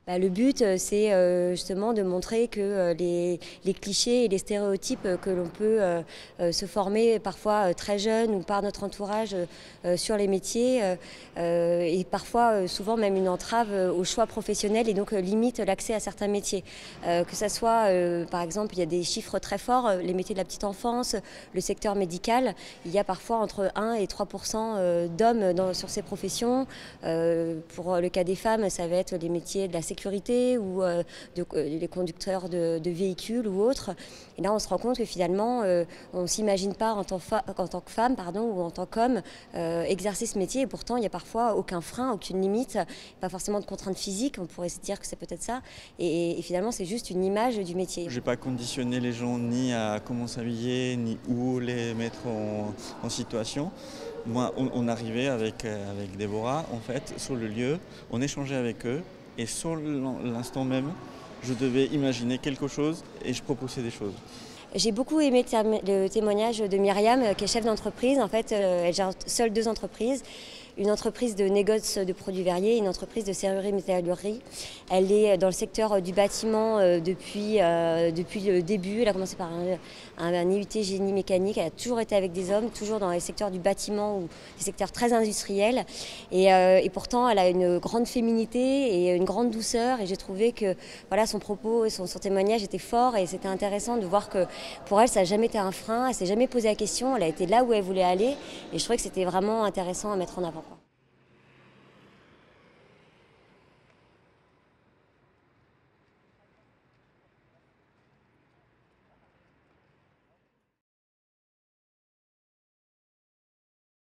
Le but, c'est justement de montrer que les clichés et les stéréotypes que l'on peut se former parfois très jeune ou par notre entourage sur les métiers et parfois souvent même une entrave au choix professionnel et donc limite l'accès à certains métiers. Que ça soit, par exemple, il y a des chiffres très forts, les métiers de la petite enfance, le secteur médical, il y a parfois entre 1 et 3% d'hommes sur ces professions. Pour le cas des femmes, ça va être les métiers de la sécurité ou les conducteurs de véhicules ou autres. Et là, on se rend compte que finalement, on ne s'imagine pas en tant que femme ou en tant qu'homme exercer ce métier. Et pourtant, il n'y a parfois aucun frein, aucune limite, pas forcément de contraintes physiques. On pourrait se dire que c'est peut-être ça. Et finalement, c'est juste une image du métier. Je n'ai pas conditionné les gens ni à comment s'habiller, ni où les mettre en situation. Moi, on arrivait avec Déborah, en fait, sur le lieu, on échangeait avec eux, et sur l'instant même, je devais imaginer quelque chose et je proposais des choses. J'ai beaucoup aimé le témoignage de Myriam, qui est chef d'entreprise. En fait, elle gère seule 2 entreprises. Une entreprise de négoce de produits verriers et une entreprise de serrurerie métallurgie. Elle est dans le secteur du bâtiment depuis le début. Elle a commencé par un IUT génie mécanique. Elle a toujours été avec des hommes, toujours dans les secteurs du bâtiment ou des secteurs très industriels. Et pourtant, elle a une grande féminité et une grande douceur. Et j'ai trouvé que voilà, son propos et son témoignage étaient forts. Et c'était intéressant de voir que pour elle, ça n'a jamais été un frein. Elle ne s'est jamais posé la question. Elle a été là où elle voulait aller. Et je trouvais que c'était vraiment intéressant à mettre en avant.